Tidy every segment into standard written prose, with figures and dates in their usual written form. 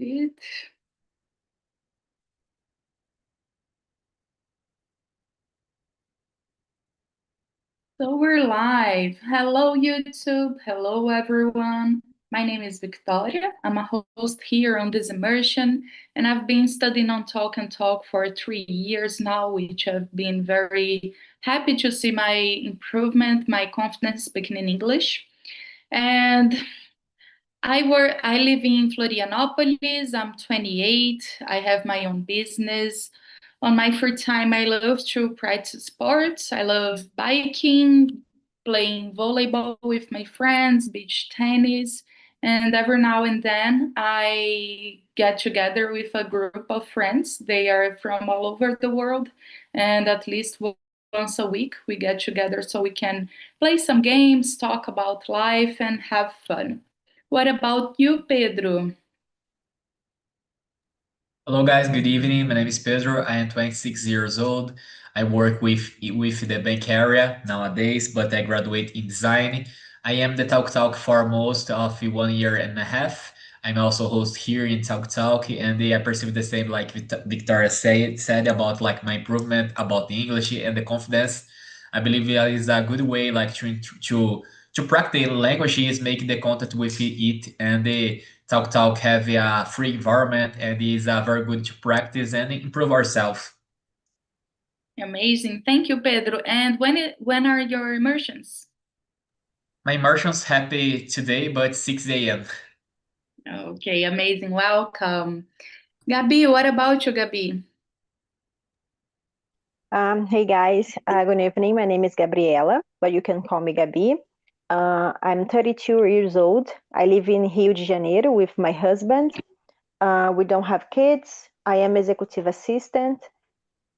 It. So we're live. Hello, YouTube. Hello, everyone. My name is Victoria. I'm a host here on this immersion, and I've been studying on Talk and Talk for 3 years now, which I've been very happy to see my improvement, my confidence speaking in English. And I live in Florianopolis. I'm 28. I have my own business. On my free time, I love to practice sports. I love biking, playing volleyball with my friends, beach tennis, and every now and then I get together with a group of friends. They are from all over the world, and at least once a week we get together so we can play some games, talk about life, and have fun. What about you, Pedro? Hello guys, good evening. My name is Pedro. I am 26 years old. I work with the bank area nowadays, but I graduate in design. I am the TalkNTalk for most of 1 year and a half. I'm also host here in TalkNTalk, and I perceive the same like Victoria said about like my improvement about the English and the confidence. I believe it is a good way like to practice language is make the contact with it and the TalkNTalk have a free environment and is very good to practice and improve ourselves. Amazing. Thank you, Pedro. And when are your immersions? My immersion's happy today, but 6 a.m. Okay, amazing. Welcome. Gabi, what about you, Gabi? Hey guys, good evening. My name is Gabriela, but you can call me Gabi. I'm 32 years old. I live in Rio de Janeiro with my husband. We don't have kids. I am executive assistant,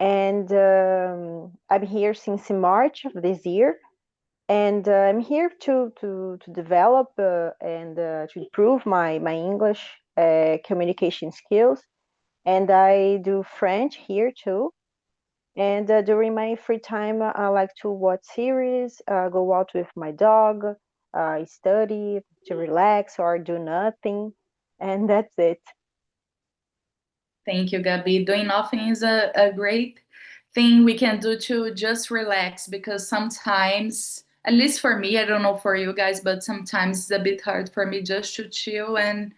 and I'm here since March of this year. And I'm here to develop and to improve my English communication skills. And I do French here too. And during my free time, I like to watch series, go out with my dog, study, to relax or do nothing. And that's it. Thank you, Gabi. Doing nothing is a great thing we can do to just relax because sometimes, at least for me, I don't know for you guys, but sometimes it's a bit hard for me just to chill and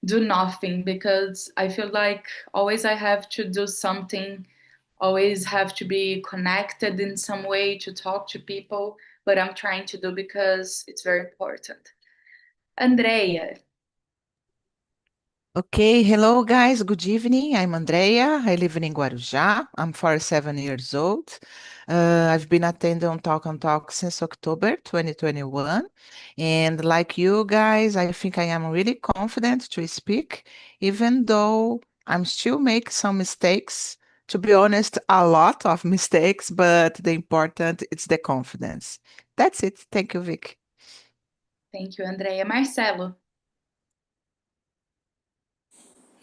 do nothing because I feel like always I have to do something, always have to be connected in some way to talk to people, but I'm trying to do because it's very important. Andrea, Okay, hello guys, good evening. I'm Andrea. I live in Guarujá. I'm 47 years old. I've been attending Talk and Talk since October 2021. And like you guys, I think I am really confident to speak, even though I'm still make some mistakes. To be honest, a lot of mistakes, but the important is the confidence. That's it. Thank you, Vic. thank you, Andrea. Marcelo,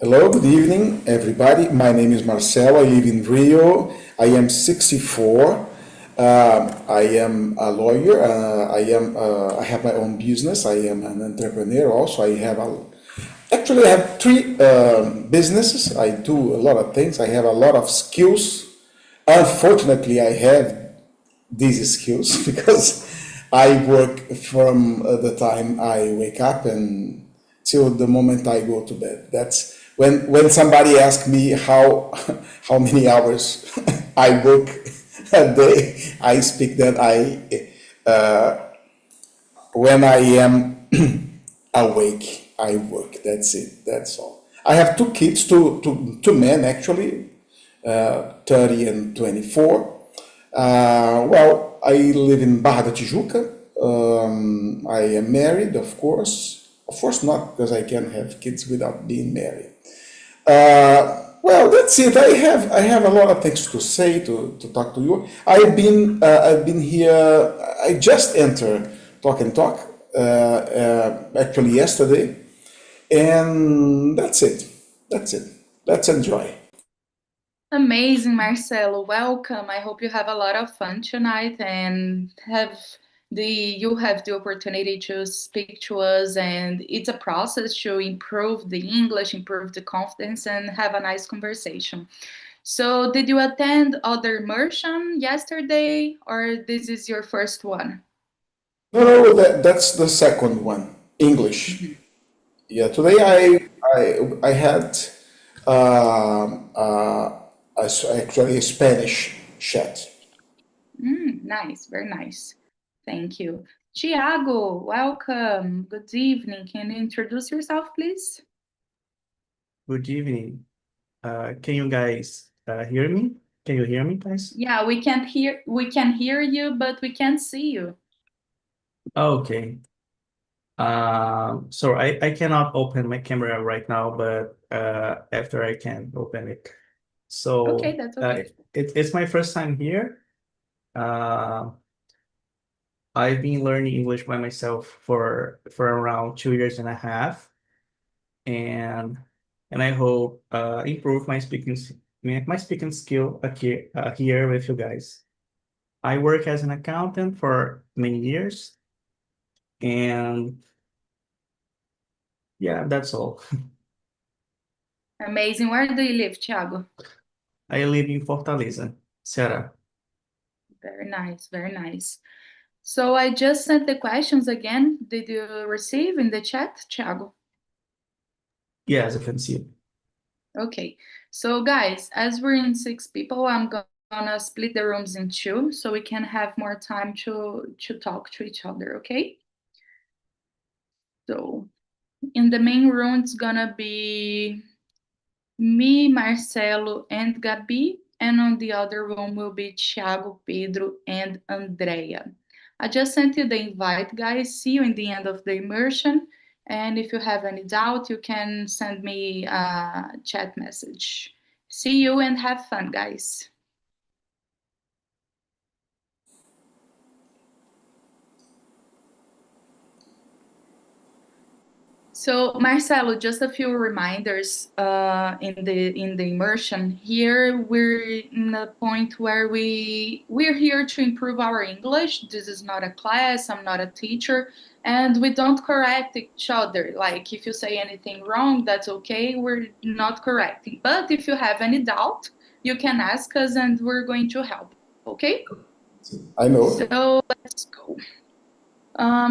Hello, good evening, everybody. My name is Marcelo. I live in Rio. I am 64. I am a lawyer. I have my own business. I am an entrepreneur. Also, actually I have three businesses. I do a lot of things. I have a lot of skills. Unfortunately, I have these skills because I work from the time I wake up and till the moment I go to bed. That's when somebody asks me how how many hours I work a day, I speak that when I am awake, I work. That's it. That's all. I have two kids, two men actually, 30 and 24. Well, I live in Barra da Tijuca. I am married, of course. Of course not, because I can't have kids without being married. Well, that's it. I have a lot of things to say to talk to you. I've been here. I just entered Talk and Talk actually yesterday, and that's it. That's it. Let's enjoy. amazing, Marcelo. Welcome. I hope you have a lot of fun tonight and have you have the opportunity to speak to us, and it's a process to improve the English, improve the confidence, and have a nice conversation. So did you attend other immersion yesterday, or this is your first one? No, that's the second one, English. Yeah, today I had actually a Spanish chat. Nice, very nice. Thank you. Tiago, welcome. Good evening. Can you introduce yourself, please? Good evening. Can you guys hear me? Can you hear me, guys? Yeah, we can hear you, but we can't see you. Okay. So I cannot open my camera right now, but after I can open it. So Okay, that's okay. it's my first time here. I've been learning English by myself for around 2.5 years, and I hope improve my speaking skill here with you guys. I work as an accountant for many years, and yeah, that's all. Amazing. Where do you live, Tiago? I live in Fortaleza, Ceará. Very nice, very nice. So I just sent the questions again. Did you receive in the chat, Tiago? Yes, I can see it. Okay. So guys, as we're in 6 people, I'm gonna split the rooms in 2 so we can have more time to talk to each other, okay? So in the main room, it's gonna be me, Marcelo, and Gabi, and on the other room will be Thiago, Pedro, and Andrea. I just sent you the invite, guys. See you in the end of the immersion. And if you have any doubt, you can send me a chat message. See you and have fun, guys. So Marcelo, just a few reminders in the immersion. Here we're in a point where we're here to improve our English. This is not a class, I'm not a teacher, and we don't correct each other. Like if you say anything wrong, that's okay, we're not correcting. But if you have any doubt, you can ask us and we're going to help, okay? I know. So let's go.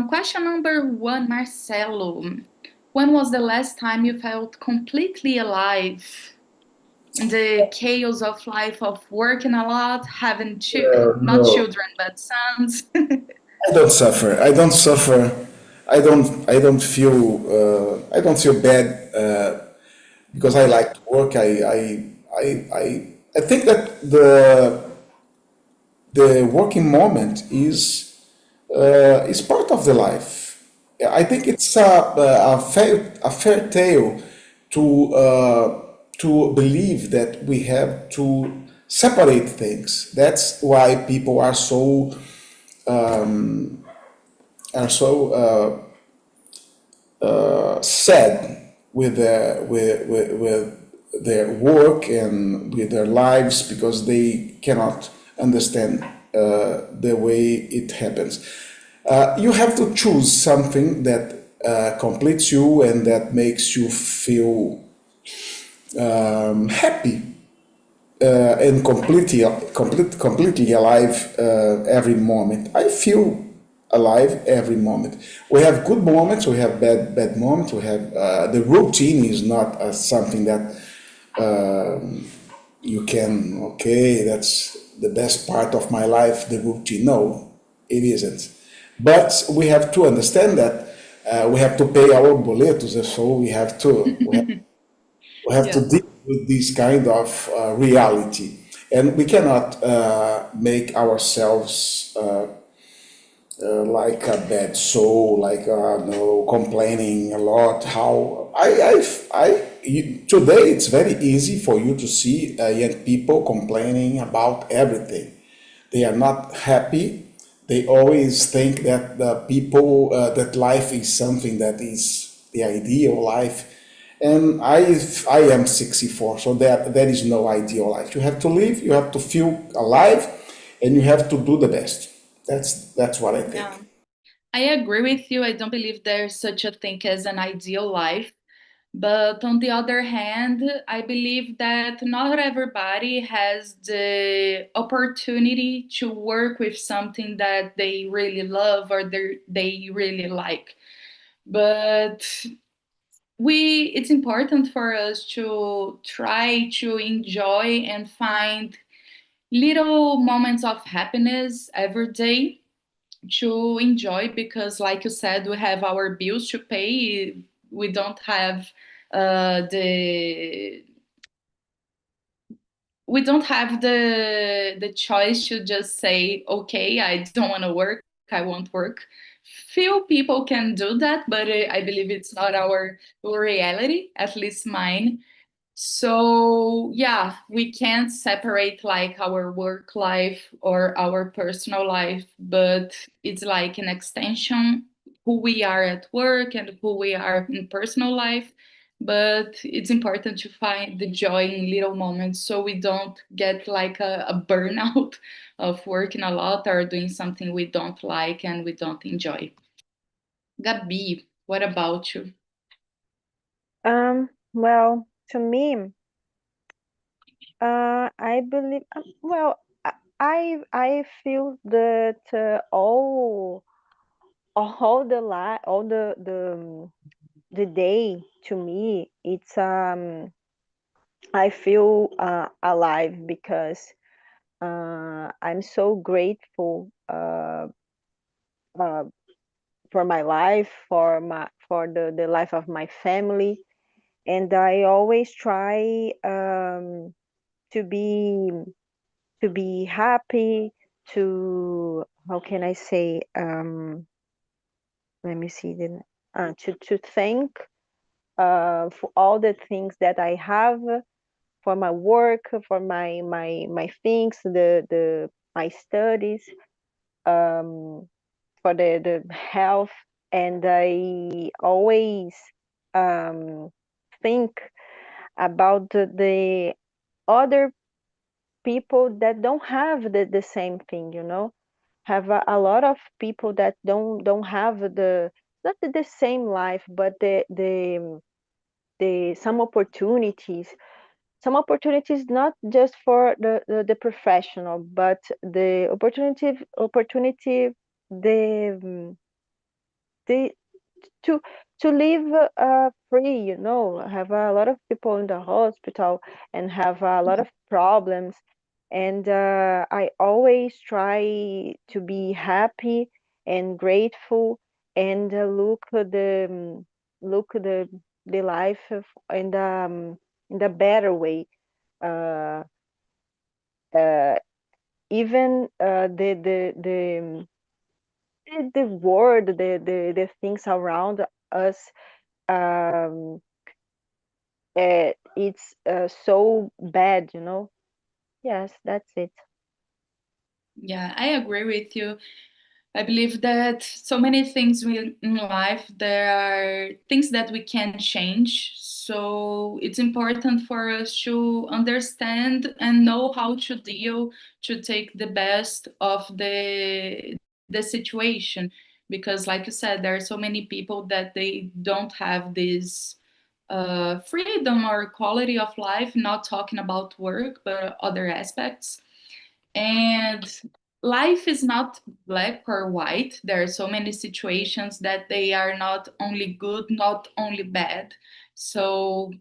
Question number 1, Marcelo. When was the last time you felt completely alive in the chaos of life, of working a lot, having not No. children but sons? I don't suffer. I don't suffer. I don't feel. I don't feel bad because I like to work. I think that the working moment is part of the life. Yeah, I think it's a fair tale to believe that we have to separate things. That's why people are so sad with their work and with their lives because they cannot understand the way it happens. You have to choose something that completes you and that makes you feel happy and completely alive every moment. I feel alive every moment. We have good moments, we have bad moments, we have the routine is not something that you can, okay, that's the best part of my life, the routine. No, it isn't. But we have to understand that we have to pay our boletos, so we have to to deal with this kind of reality, and we cannot make ourselves like a bad soul, like no complaining a lot. Today it's very easy for you to see young people complaining about everything. They are not happy. They always think that that life is something that is the ideal life. And I am 64, so there is no ideal life. You have to live, you have to feel alive, and you have to do the best. That's what I think. Yeah. I agree with you. I don't believe there's such a thing as an ideal life. But on the other hand, I believe that not everybody has the opportunity to work with something that they really love or they really like. But it's important for us to try to enjoy and find little moments of happiness every day to enjoy, because like you said, we have our bills to pay. We don't have the we don't have the choice to just say, okay, I don't want to work, I won't work. Few people can do that, but I believe it's not our reality, at least mine. So yeah, we can't separate like our work life or our personal life, but it's like an extension who we are at work and who we are in personal life. But it's important to find the joy in little moments so we don't get like a burnout of working a lot or doing something we don't like and we don't enjoy. Gabi, what about you? Well, to me, I believe, well, I feel that all the day to me, it's I feel alive because I'm so grateful uh, for my life, for the life of my family, and I always try to be to be happy, to, how can I say, let me see, to thank for all the things that I have, for my work, for my things, the my studies, um, for the health, and I always um, think about the other people that don't have the same thing, have a lot of people that don't have the, not the same life, but the some opportunities, not just for the professional, but the opportunity, the the to live free, have a lot of people in the hospital and have a lot of problems, and I always try to be happy and grateful, and look the life in the better way, uh, uh, even the world, the things around us, um, it's so bad, Yes, that's it. Yeah, I agree with you. I believe that so many things in life, there are things that we can change. So it's important for us to understand and know how to deal, to take the best of the situation. Because like you said, there are so many people that they don't have this freedom or quality of life, not talking about work, but other aspects. And life is not black or white. There are so many situations that they are not only good, not only bad. So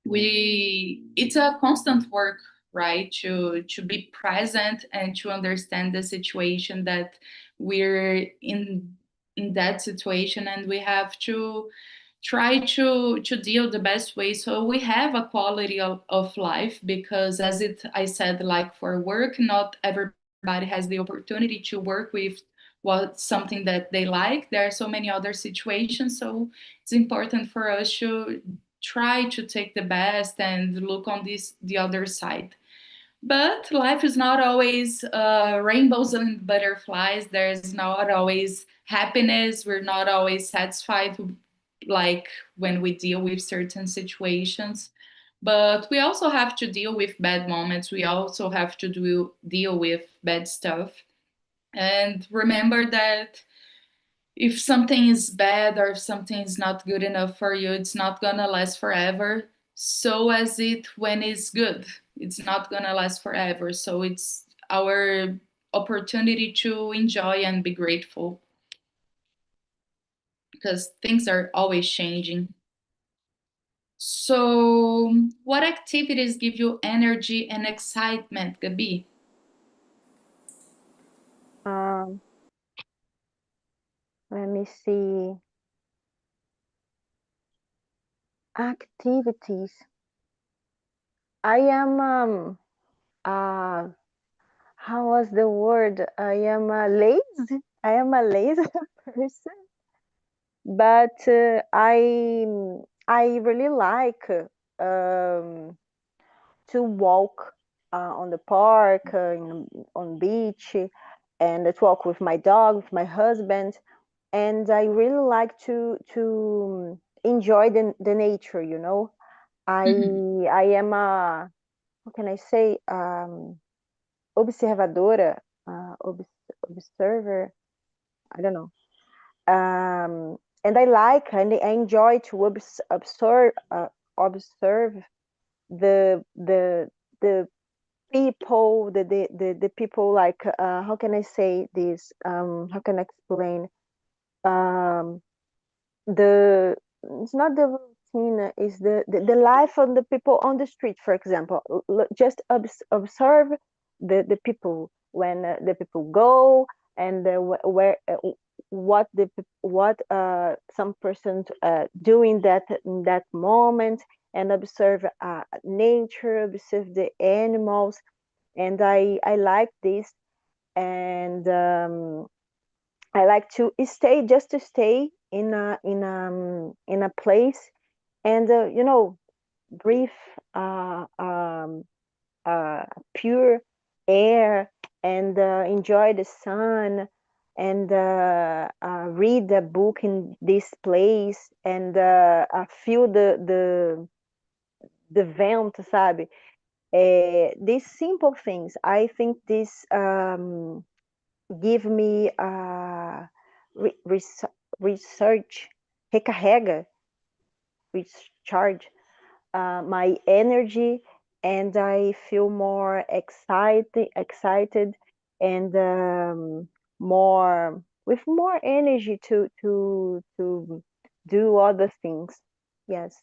it's a constant work, right? To be present and to understand the situation that we're in that situation, and we have to try to deal the best way so we have a quality of life, because as it I said, like for work, not everybody has the opportunity to work with what something that they like. There are so many other situations, so it's important for us to try to take the best and look on the other side. But life is not always rainbows and butterflies. There's not always happiness. We're not always satisfied, like when we deal with certain situations. But we also have to deal with bad moments. We also have to deal with bad stuff. And remember that if something is bad or if something is not good enough for you, it's not gonna last forever. So as it when it's good, it's not gonna last forever. So it's our opportunity to enjoy and be grateful because things are always changing. So, what activities give you energy and excitement, Gabi? Um, let me see. Activities. I am uh how was the word? I am a lazy. I am a lazy person, but I really like to walk on the park, on beach, and to walk with my dog, with my husband, and I really like to enjoy the nature. You know, I Mhm. I am a how can I say observadora, observer. I don't know. And I like and I enjoy to observe the people, the people like how can I say this? How can I explain? Um, the it's not the routine, is the life of the people on the street, for example. Just observe the people when the people go, and where what some persons doing that in that moment, and observe nature, observe the animals, and I like this. And I like to stay, just to stay in a place, and breathe uh, um, pure air, and enjoy the sun, and read a book in this place, and feel the vento, sabe? These simple things, I think this give me re- res- research, recarrega, recharge my energy, and I feel more excited, and more with more energy to do other things. Yes.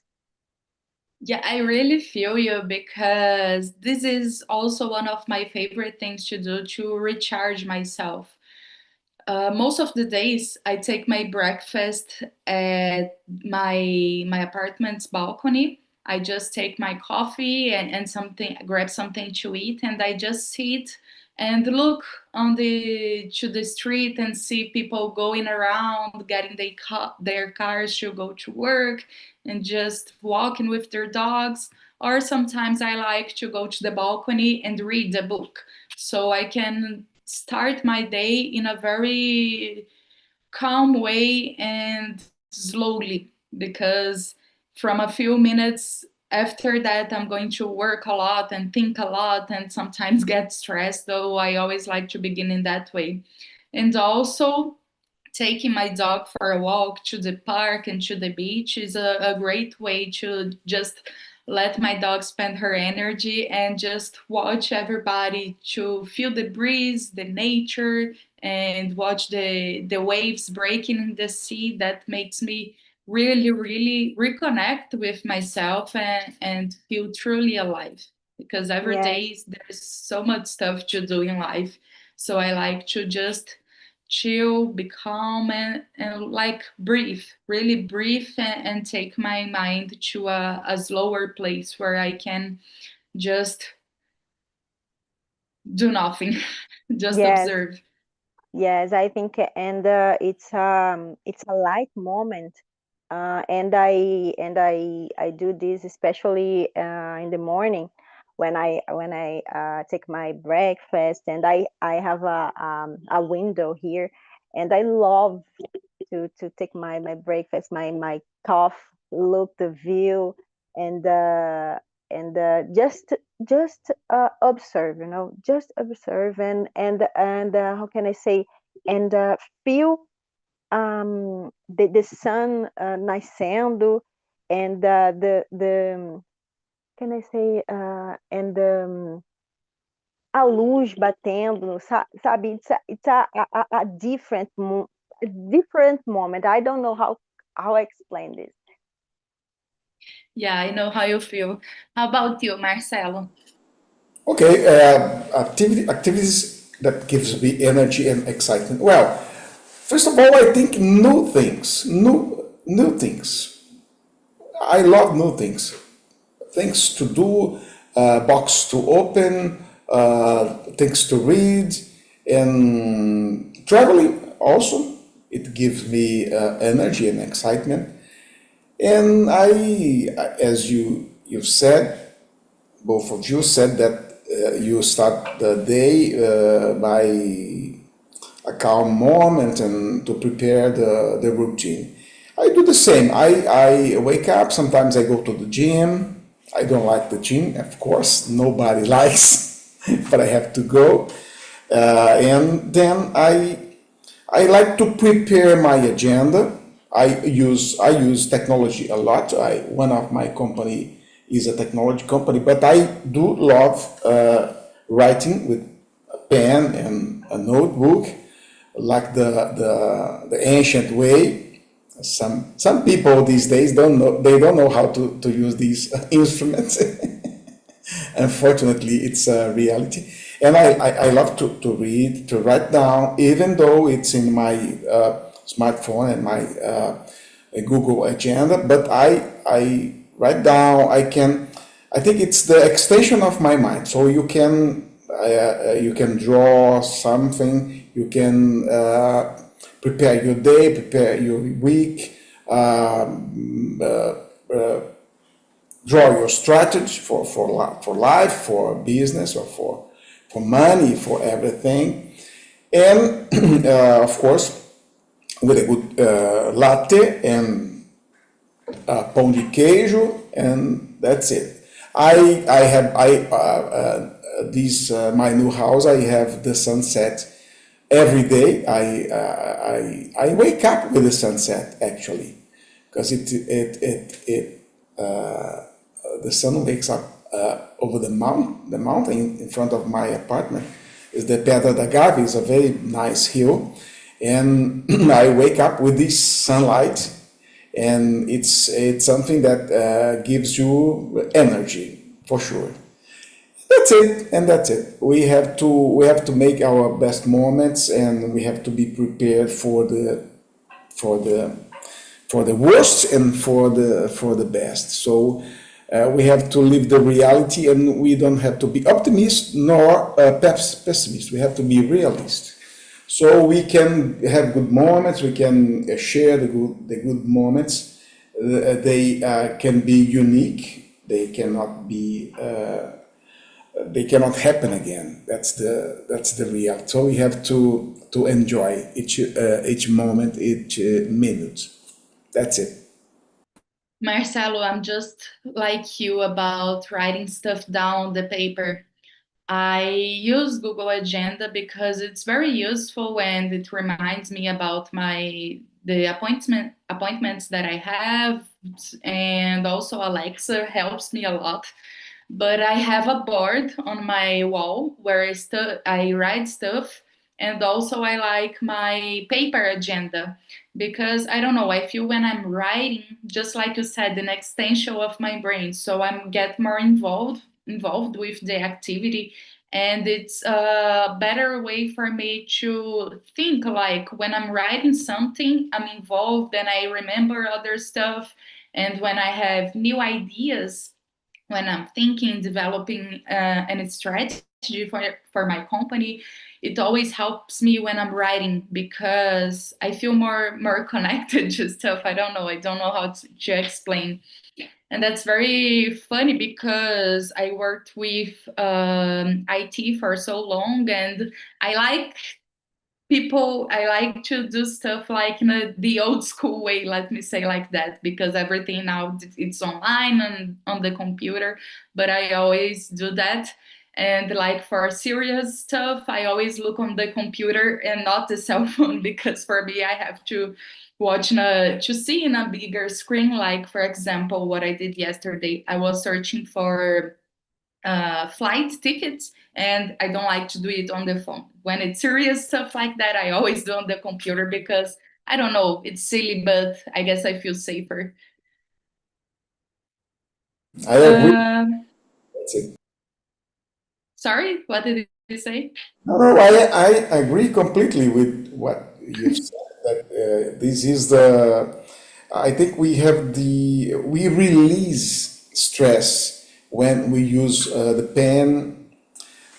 Yeah, I really feel you because this is also one of my favorite things to do to recharge myself. Most of the days, I take my breakfast at my apartment's balcony. I just take my coffee and something, grab something to eat, and I just sit and look on the to the street and see people going around, getting their cars to go to work, and just walking with their dogs. Or sometimes I like to go to the balcony and read a book so I can start my day in a very calm way and slowly, because from a few minutes after that I'm going to work a lot and think a lot and sometimes get stressed, though I always like to begin in that way. And also taking my dog for a walk to the park and to the beach is a great way to just let my dog spend her energy and just watch everybody, to feel the breeze, the nature, and watch the waves breaking in the sea. That makes me really, really reconnect with myself and feel truly alive, because every Yes. day there's so much stuff to do in life. So I like to just chill, be calm, and like breathe, really breathe, and take my mind to a slower place where I can just do nothing, just Yes. observe. Yes, I think, and it's a light moment, and I do this especially in the morning when I take my breakfast, and I have a window here, and I love to take my breakfast, my coffee, look the view, and just observe, just observe, and how can I say, and feel the sun nascendo, and the can I say, and a luz batendo, sabe? It's a different moment. I don't know how I explain this. Yeah, I know how you feel. How about you, Marcelo? Okay, activities that gives me energy and excitement. Well, first of all, I think new things, new things. I love new things to do, box to open, things to read, and traveling also. It gives me energy and excitement. And as you said, both of you said that you start the day by a calm moment and to prepare the routine. I do the same. I wake up, sometimes I go to the gym. I don't like the gym, of course, nobody likes, but I have to go. And then I like to prepare my agenda. I use technology a lot. One of my company is a technology company, but I do love writing with a pen and a notebook, like the ancient way. Some people these days don't know how to use these instruments. Unfortunately, it's a reality. And I love to read, to write down, even though it's in my smartphone and my Google Agenda. But I write down. I think it's the extension of my mind. So you can draw something. You can prepare your day, prepare your week. Draw your strategy for life, for business, or for money, for everything. And of course, with a good latte and pão de queijo, and that's it. My new house, I have the sunset every day. I wake up with the sunset, actually, because the sun wakes up over the mountain in front of my apartment. Is the Pedra da Gávea. Is a very nice hill, and I wake up with this sunlight, and it's something that gives you energy for sure. That's it. We have to make our best moments, and we have to be prepared for the worst and for the best. So we have to live the reality, and we don't have to be optimist nor pessimist. We have to be realist. So we can have good moments. We can share the good moments. They can be unique. They cannot be. They cannot happen again. That's the reality. So we have to enjoy each moment, each minute. That's it. Marcelo, I'm just like you about writing stuff down the paper. I use Google Agenda because it's very useful and it reminds me about the appointments that I have, and also Alexa helps me a lot. But I have a board on my wall where I write stuff, and also I like my paper agenda because I don't know, I feel when I'm writing, just like you said, an extension of my brain, so I'm get more involved with the activity, and it's a better way for me to think. Like when I'm writing something, I'm involved and I remember other stuff, and when I have new ideas, when I'm thinking, developing a strategy for my company, it always helps me when I'm writing because I feel more connected to stuff. I don't know how to explain. And that's very funny because I worked with IT for so long, and I like I like to do stuff like in the old school way, let me say like that, because everything now it's online and on the computer, but I always do that. And like for serious stuff, I always look on the computer and not the cell phone, because for me, I have to to see in a bigger screen. Like, for example, what I did yesterday, I was searching for flight tickets, and I don't like to do it on the phone. When it's serious stuff like that, I always do on the computer, because I don't know, it's silly, but I guess I feel safer. I agree. That's it. Sorry, what did you say? No, I agree completely with what you've said. That this is the, I think we release stress when we use the pen,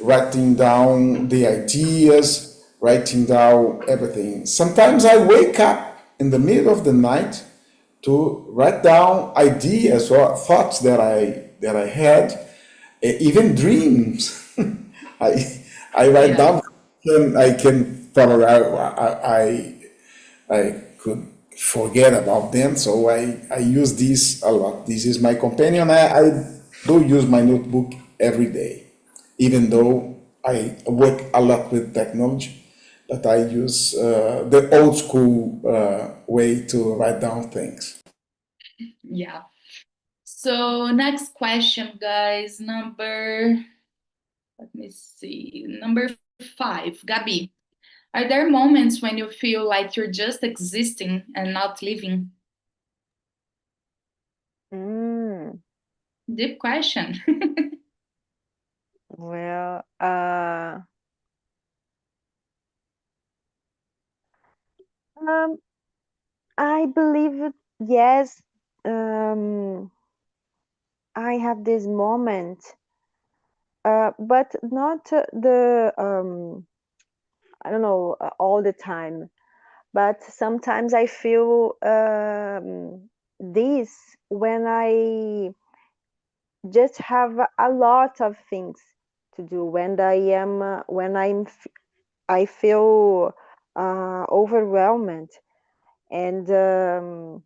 writing down the ideas, writing down everything. Sometimes I wake up in the middle of the night to write down ideas or thoughts that I had, even dreams. I I write Yeah. down. I can probably I could forget about them, so I use this a lot. This is my companion. I do use my notebook every day, even though I work a lot with technology, but I use the old school way to write down things. Yeah. So next question, guys. Let me see. Number 5, Gabi. Are there moments when you feel like you're just existing and not living? Mm, Deep question. well, um, I believe yes. Um, I have this moment, but not I don't know, all the time. But sometimes I feel this when I just have a lot of things to do. I feel overwhelmed, and uh,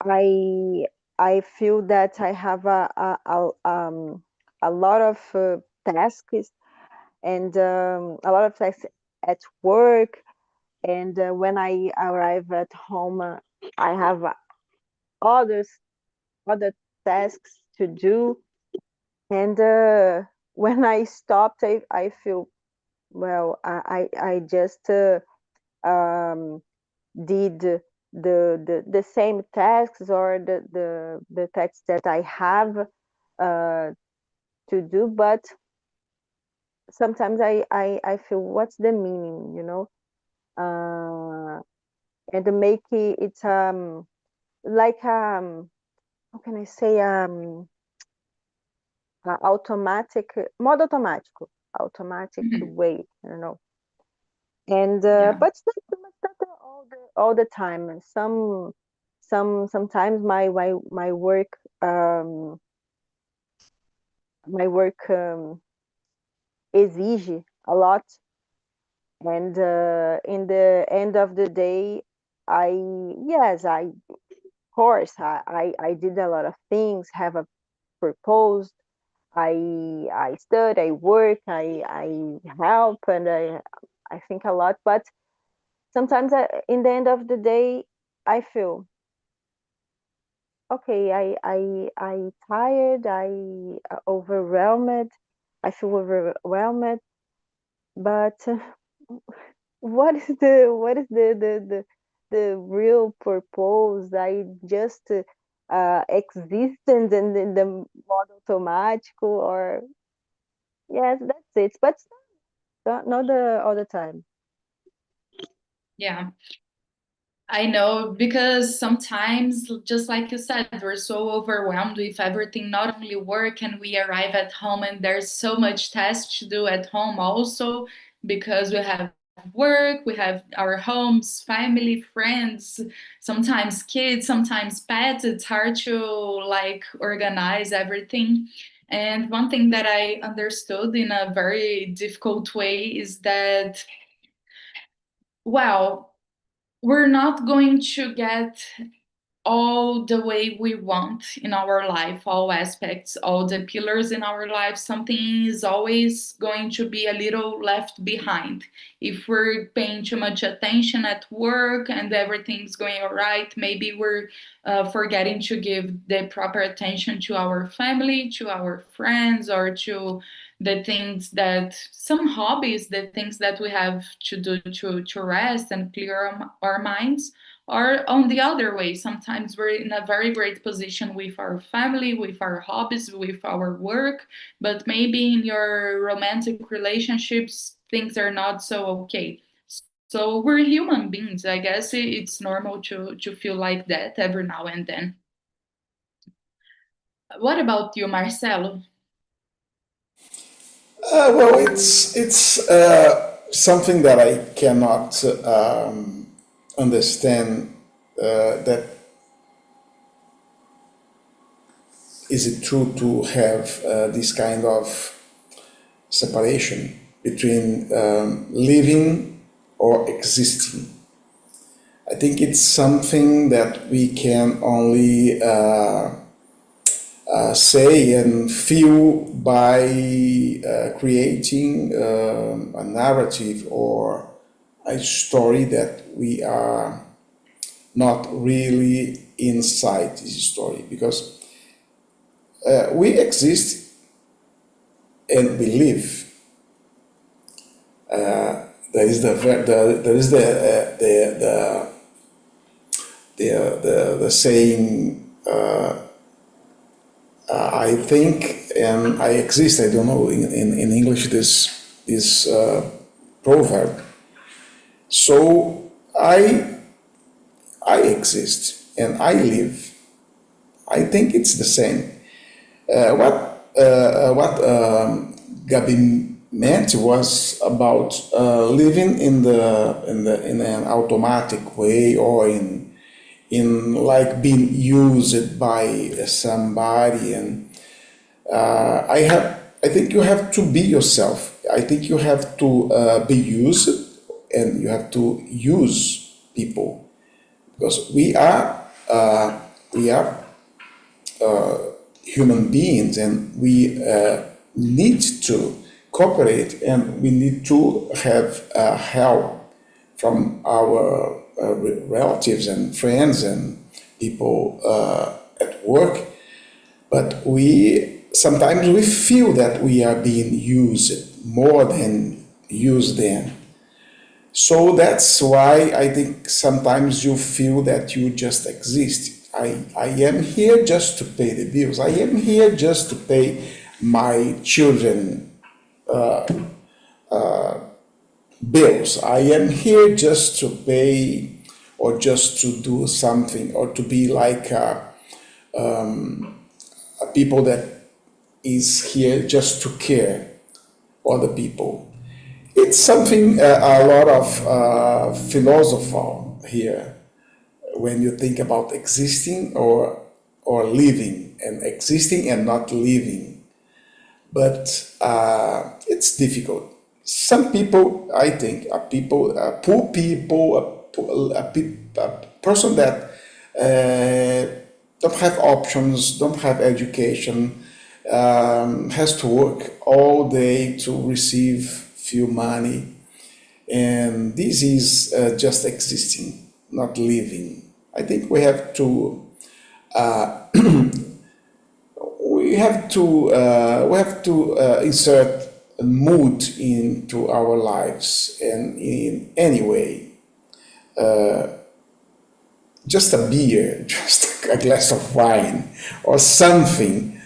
I I feel that I have a lot of tasks, and a lot of tasks at work. And when I arrive at home, I have others other tasks to do. And when I stopped, I feel, well, I just um, did the same tasks, or the tasks that I have to do. But sometimes I feel, what's the meaning, and to make it's like how can I say, automatic, modo automático, automatic Mhm. way, I don't know. And Yeah. but it's not all the time. Sometimes my work, my work exige a lot, and in the end of the day, I yes, I of course I did a lot of things, have a proposed. I study, I work, I help, and I think a lot. But sometimes in the end of the day, I feel, okay. I tired. I overwhelmed. I feel overwhelmed. But what is the real purpose? I just existent in the modo automático, or yes, that's it. But not the all the time. Yeah. I know, because sometimes, just like you said, we're so overwhelmed with everything, not only work, and we arrive at home and there's so much tasks to do at home also, because we have work, we have our homes, family, friends, sometimes kids, sometimes pets. It's hard to like organize everything. And one thing that I understood in a very difficult way is that, well, we're not going to get all the way we want in our life, all aspects, all the pillars in our life, something is always going to be a little left behind. If we're paying too much attention at work and everything's going all right, maybe we're forgetting to give the proper attention to our family, to our friends, or to the things that some hobbies, the things that we have to do to rest and clear our minds. Or on the other way, sometimes we're in a very great position with our family, with our hobbies, with our work, but maybe in your romantic relationships, things are not so okay. So we're human beings. I guess it's normal to feel like that every now and then. What about you, Marcelo? Well, it's something that I cannot understand. That is it true to have this kind of separation between living or existing? I think it's something that we can only say and feel by creating a narrative or a story that we are not really inside this story, because we exist and we live. There is the saying, I think and I exist. I don't know in English this proverb. So I exist and I live. I think it's the same. What Gabi meant was about living in an automatic way, or in like being used by somebody. And I think you have to be yourself. I think you have to be used, and you have to use people, because we are human beings, and we need to cooperate, and we need to have help from our relatives and friends and people at work. But sometimes we feel that we are being used more than use them. So that's why I think sometimes you feel that you just exist. I am here just to pay the bills. I am here just to pay my children bills. I am here just to pay, or just to do something, or to be like a people that is here just to care for the people. It's something a lot of philosopher here, when you think about existing or living, and existing and not living. But it's difficult. Some people, I think, are people, poor people, a person that don't have options, don't have education, has to work all day to receive few money, and this is just existing, not living. I think we have to insert mood into our lives, and in any way, just a beer, just a glass of wine, or something.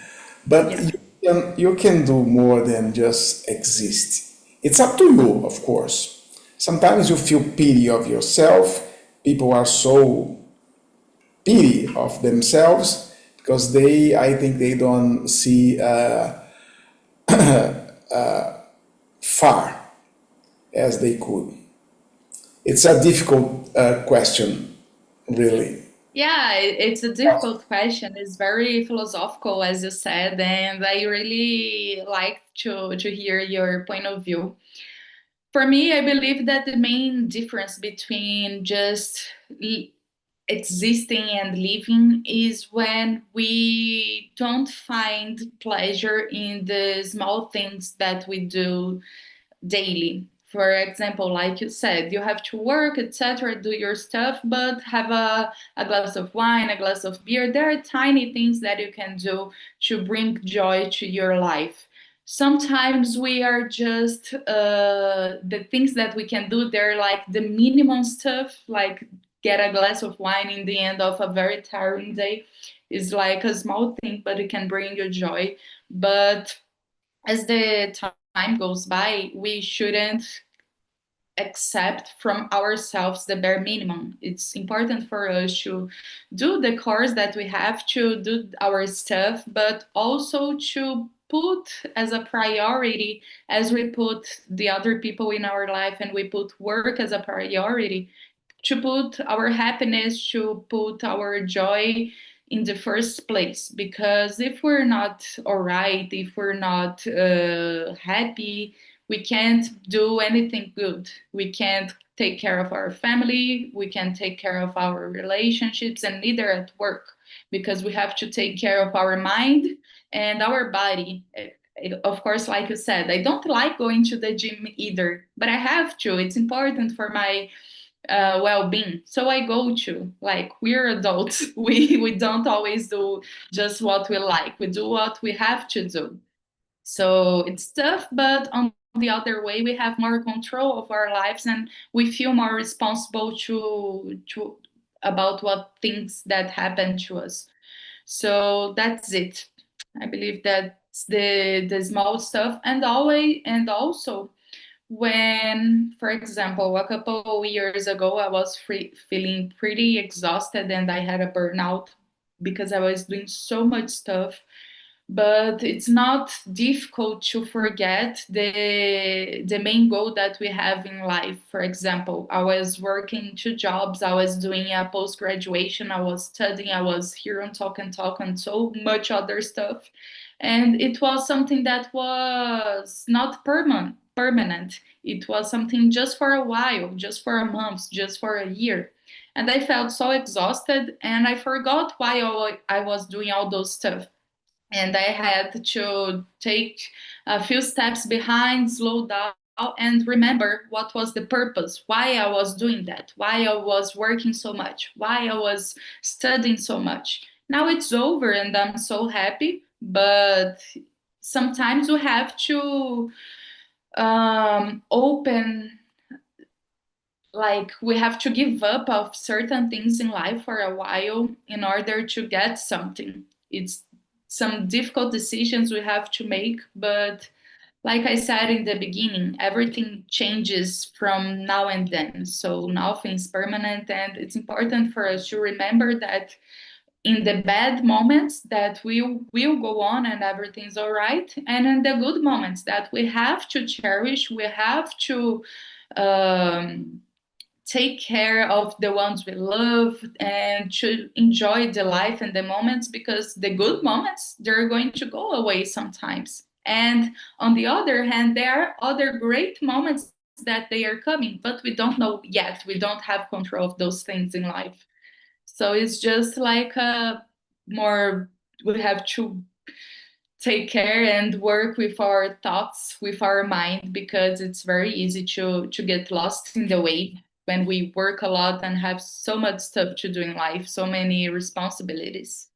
But you can do more than just exist. It's up to you, of course. Sometimes you feel pity of yourself. People are so pity of themselves, because I think they don't see far as they could. It's a difficult question, really. Yeah, it's a difficult question. It's very philosophical, as you said, and I really like to hear your point of view. For me, I believe that the main difference between just existing and living is when we don't find pleasure in the small things that we do daily. For example, like you said, you have to work, etc., do your stuff, but have a glass of wine, a glass of beer. There are tiny things that you can do to bring joy to your life. Sometimes we are just the things that we can do, they're like the minimum stuff, like get a glass of wine in the end of a very tiring day is like a small thing, but it can bring you joy. But as the time goes by, we shouldn't accept from ourselves the bare minimum. It's important for us to do the course that we have to do our stuff, but also to put as a priority as we put the other people in our life and we put work as a priority to put our happiness, to put our joy in the first place. Because if we're not all right, if we're not happy, we can't do anything good. We can't take care of our family, we can't take care of our relationships, and neither at work, because we have to take care of our mind and our body. Of course, like you said, I don't like going to the gym either, but I have to. It's important for my well-being, so I go to. Like, we're adults, we don't always do just what we like, we do what we have to do. So it's tough, but on the other way, we have more control of our lives and we feel more responsible to about what things that happen to us. So that's it. I believe that's the small stuff. And always, and also, when, for example, a couple of years ago, I was feeling pretty exhausted and I had a burnout because I was doing so much stuff. But it's not difficult to forget the main goal that we have in life. For example, I was working 2 jobs, I was doing a post-graduation, I was studying, I was here on Talk and Talk and so much other stuff. And it was something that was not permanent. It was something just for a while, just for a month, just for a year. And I felt so exhausted and I forgot why I was doing all those stuff. And I had to take a few steps behind, slow down, and remember what was the purpose, why I was doing that, why I was working so much, why I was studying so much. Now it's over and I'm so happy, but sometimes we have to open, like we have to give up of certain things in life for a while in order to get something. It's some difficult decisions we have to make, but like I said in the beginning, everything changes from now and then, so nothing's permanent. And it's important for us to remember that in the bad moments that we will go on and everything's all right, and in the good moments that we have to cherish, we have to um, take care of the ones we love and to enjoy the life and the moments, because the good moments, they're going to go away sometimes. And on the other hand, there are other great moments that they are coming, but we don't know yet. We don't have control of those things in life. So it's just like a more, we have to take care and work with our thoughts, with our mind, because it's very easy to get lost in the way when we work a lot and have so much stuff to do in life, so many responsibilities.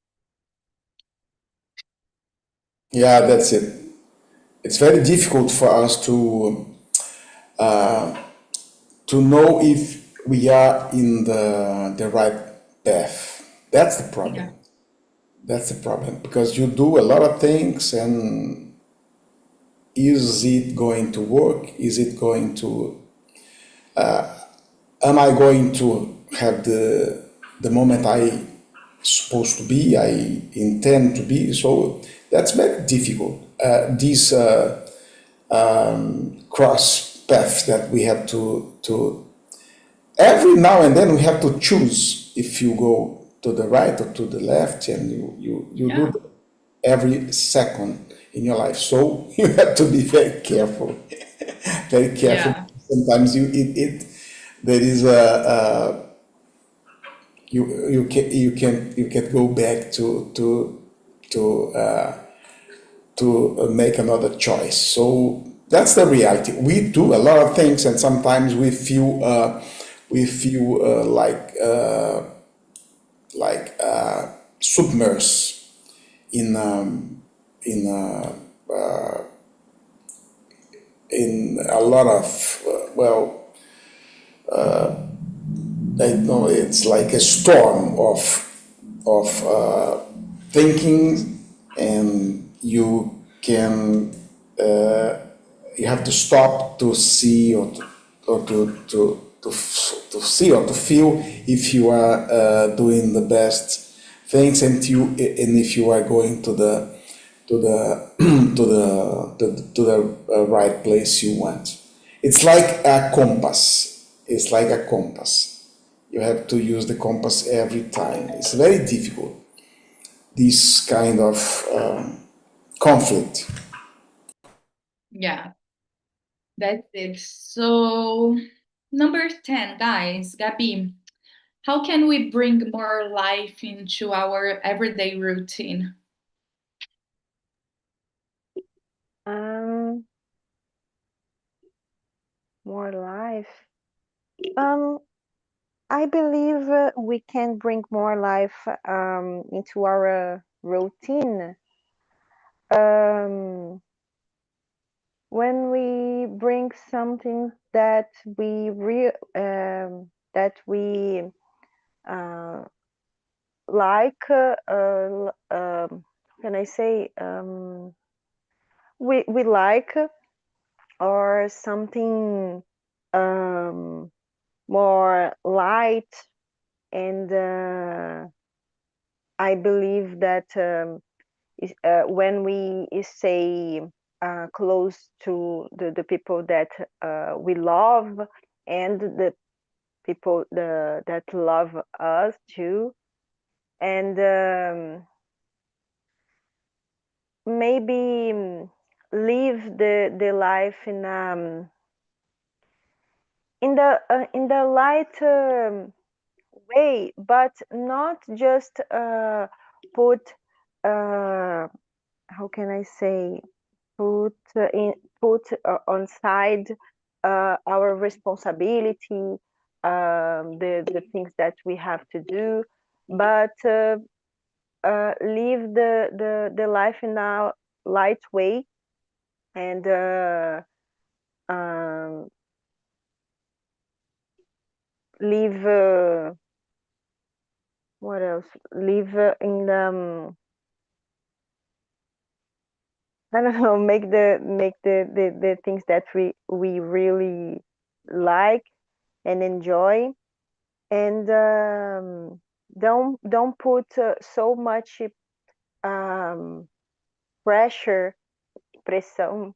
Yeah, that's it. It's very difficult for us to know if we are in the right path. That's the problem. Yeah. That's the problem, because you do a lot of things, and is it going to work? Is it going to, am I going to have the moment I supposed to be, I intend to be? So that's very difficult. This cross path that we have to every now and then we have to choose if you go to the right or to the left, and you Yeah. do that every second in your life. So you have to be very careful, very careful. Yeah. Sometimes there is you can go back to make another choice. So that's the reality. We do a lot of things, and sometimes we feel submerged in a lot of I know it's like a storm of thinking, and you have to stop to see to see or to feel if you are doing the best things, and if you are going to the right place you want. It's like a compass. It's like a compass. You have to use the compass every time. It's very difficult, this kind of conflict. Yeah, that's it. So, number 10, guys, Gabi, how can we bring more life into our everyday routine? More life. I believe we can bring more life into our routine when we bring something that we like. Can I say we like, or something more light, and I believe that when we stay close to the people that we love, and the people that love us too, and maybe live the life in the light way, but not just put how can I say, put on side our responsibility, the things that we have to do, but live the life in a light way, and live what else? Live in I don't know, make the things that we really like and enjoy, and don't put so much pressure, pressão,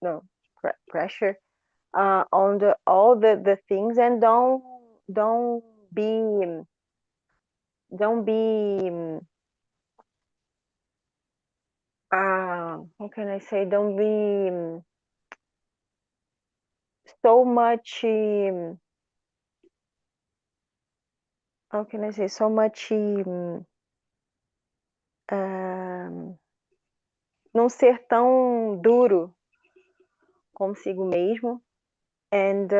no, pressure on all the things, and don't be don't be how can I say, don't be so much how can I say, so much não ser tão duro consigo mesmo, and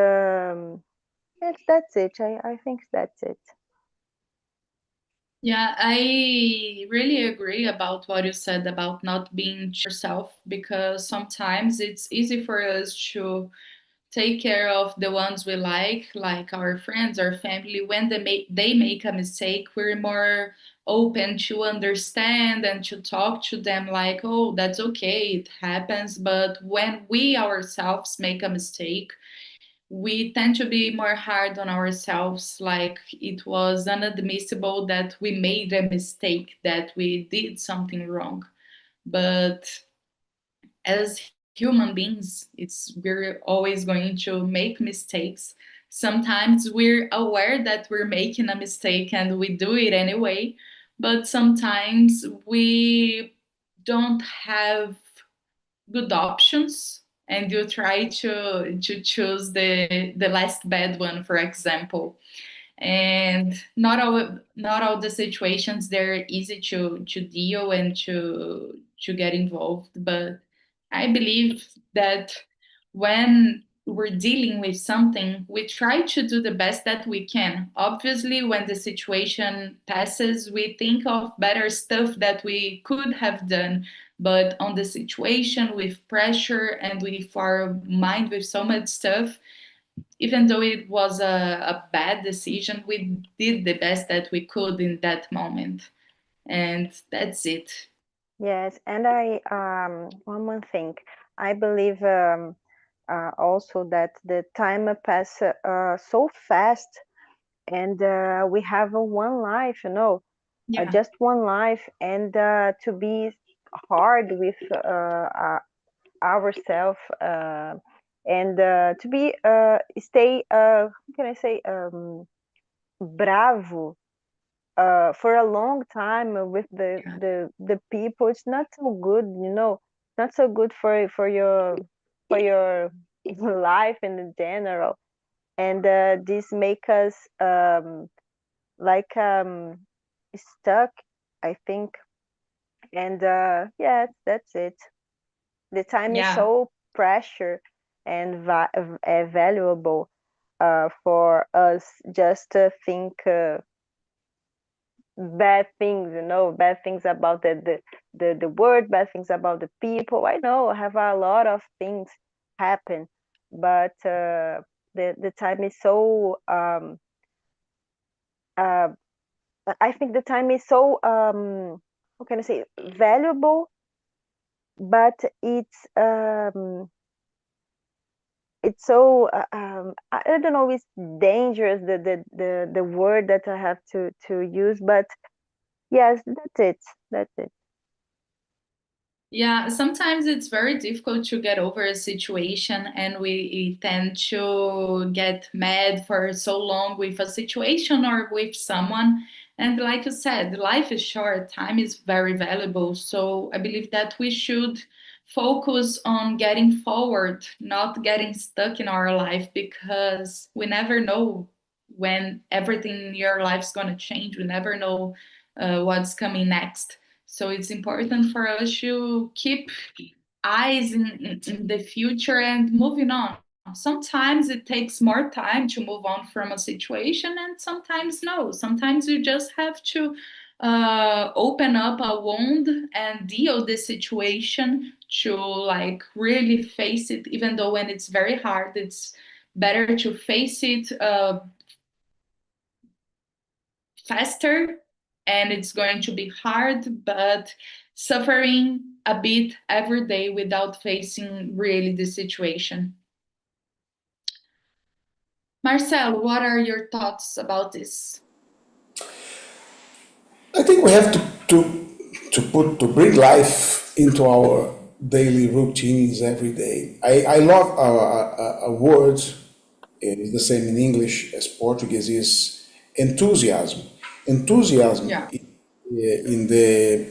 that's it. I think that's it. Yeah, I really agree about what you said about not being yourself, because sometimes it's easy for us to take care of the ones we like our friends or family. When they make a mistake, we're more open to understand and to talk to them like, oh, that's okay, it happens. But when we ourselves make a mistake, we tend to be more hard on ourselves, like it was inadmissible that we made a mistake, that we did something wrong. But as human beings, we're always going to make mistakes. Sometimes we're aware that we're making a mistake and we do it anyway, but sometimes we don't have good options, and you try to choose the last bad one, for example. and not all the situations they're easy to deal and to get involved. But I believe that when we're dealing with something, we try to do the best that we can. Obviously, when the situation passes, we think of better stuff that we could have done. But on the situation with pressure and with our mind with so much stuff, even though it was a bad decision, we did the best that we could in that moment. And that's it. Yes, and I one more thing. I believe also that the time pass so fast, and we have one life, Yeah. just one life, and to be hard with ourselves, and to be stay how can I say bravo for a long time with the people. It's not so good, not so good for your life in general. And this make us like stuck, I think. And yeah, that's it. The time is Yeah. so pressure and valuable for us just to think bad things, bad things about the word, bad things about the people. I know I have a lot of things happen, but the time is so uh, I think the time is so how can I say valuable, but it's so I don't know, it's dangerous, the word that I have to use, but yes, that's it. Yeah, sometimes it's very difficult to get over a situation, and we tend to get mad for so long with a situation or with someone. And like you said, life is short, time is very valuable. So I believe that we should focus on getting forward, not getting stuck in our life, because we never know when everything in your life is going to change. We never know what's coming next. So it's important for us to keep eyes in the future and moving on. Sometimes it takes more time to move on from a situation, and sometimes no. Sometimes you just have to open up a wound and deal the situation to like really face it, even though when it's very hard, it's better to face it faster, and it's going to be hard, but suffering a bit every day without facing really the situation. Marcelo, what are your thoughts about this? I think we have to bring life into our daily routines every day. I love a word. It is the same in English as Portuguese. Is enthusiasm. Enthusiasm Yeah. in the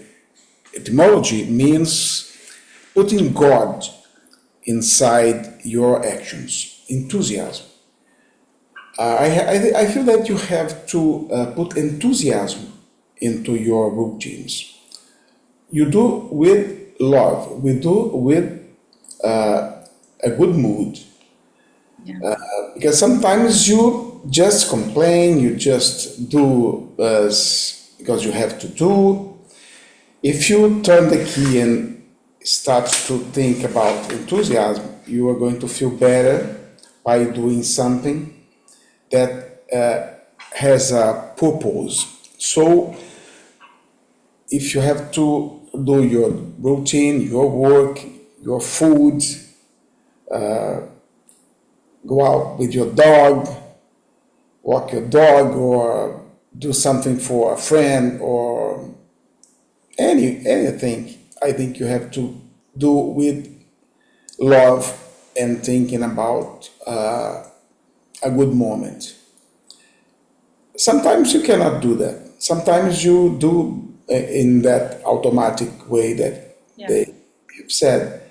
etymology means putting God inside your actions. Enthusiasm. I feel that you have to put enthusiasm into your routines. You do with love, we do with a good mood. Yeah. Because sometimes you just complain, you just do because you have to do. If you turn the key and start to think about enthusiasm, you are going to feel better by doing something that has a purpose. So if you have to do your routine, your work, your food, go out with your dog, walk your dog, or do something for a friend, or anything, I think you have to do with love and thinking about a good moment. Sometimes you cannot do that. Sometimes you do in that automatic way that Yeah. they have said,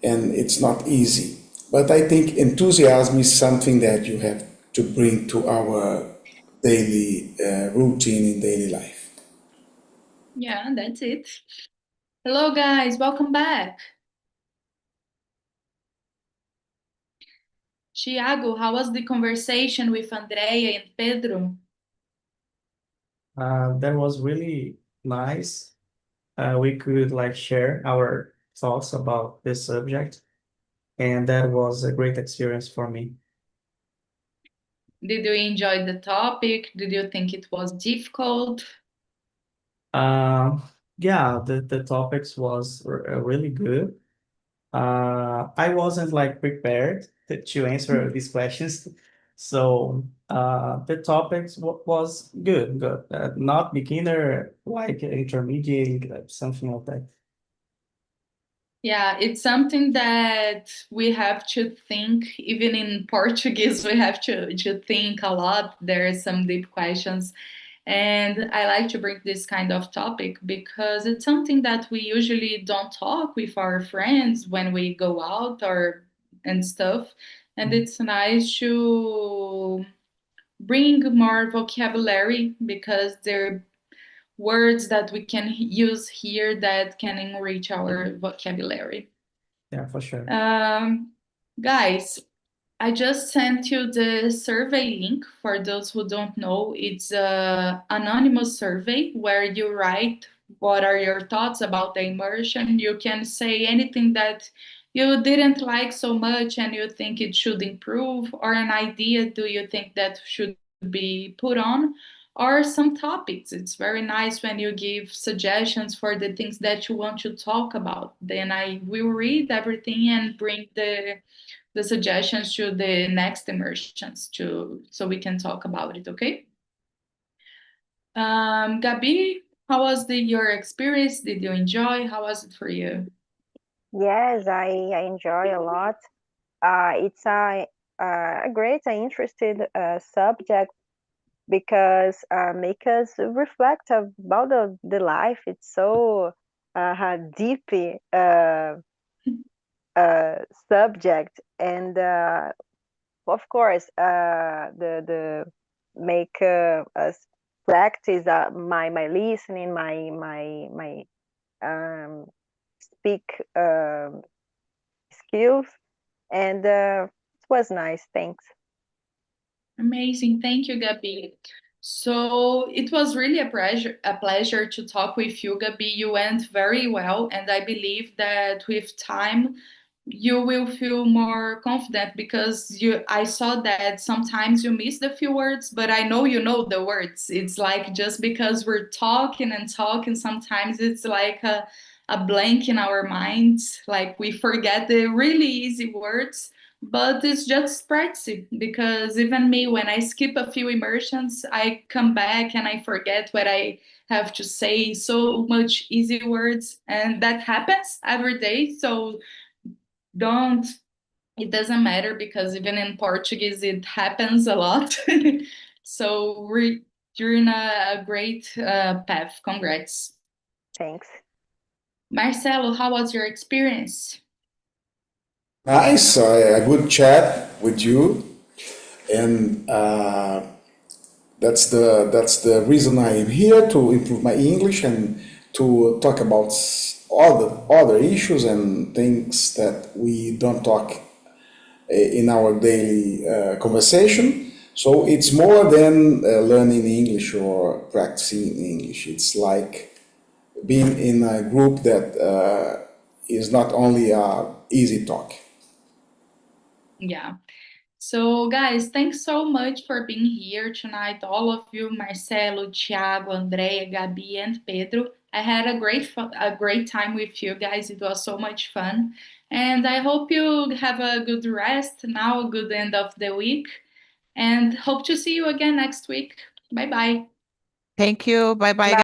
and it's not easy. But I think enthusiasm is something that you have to bring to our daily routine in daily life. Yeah, that's it. Hello, guys. Welcome back. Tiago, how was the conversation with Andrea and Pedro? That was really nice. We could like share our thoughts about this subject, and that was a great experience for me. Did you enjoy the topic? Did you think it was difficult? Um, yeah, the topics was really good. I wasn't like prepared to answer these questions, so the topics was good. Not beginner, like intermediate, something like that. Yeah, it's something that we have to think, even in Portuguese, we have to think a lot. There are some deep questions. And I like to bring this kind of topic because it's something that we usually don't talk with our friends when we go out or and stuff. And it's nice to bring more vocabulary because there are words that we can use here that can enrich our vocabulary. Yeah, for sure. Guys, I just sent you the survey link. For those who don't know, it's an anonymous survey where you write what are your thoughts about the immersion. You can say anything that you didn't like so much and you think it should improve, or an idea do you think that should be put on, or some topics. It's very nice when you give suggestions for the things that you want to talk about. Then I will read everything and bring the suggestions to the next immersions so we can talk about it, okay? Gabi, how was your experience? Did you enjoy? How was it for you? Yes, I enjoy a lot. It's a great, interested subject because make us reflect about the life. It's so deep subject, and of course, the make us practice my listening, my speak skills, and it was nice. Thanks. Amazing. Thank you, Gabi. So it was really a pleasure to talk with you, Gabi. You went very well, and I believe that with time you will feel more confident because I saw that sometimes you miss the few words, but I know you know the words. It's like just because we're talking and talking, sometimes it's like a blank in our minds, like we forget the really easy words. But it's just practice because even me, when I skip a few immersions, I come back and I forget what I have to say. So much easy words, and that happens every day. So don't, it doesn't matter because even in Portuguese, it happens a lot. So you're in a great path. Congrats. Thanks. Marcelo, how was your experience? Nice, a good chat with you, and that's the reason I am here, to improve my English and to talk about all the other issues and things that we don't talk in our daily conversation. So it's more than learning English or practicing English. It's like being in a group that is not only easy talk. Yeah. So, guys, thanks so much for being here tonight, all of you, Marcelo, Thiago, Andrea, Gabi, and Pedro. I had a great time with you guys. It was so much fun, and I hope you have a good rest now, a good end of the week, and hope to see you again next week. Bye bye. Thank you. Bye bye. Bye.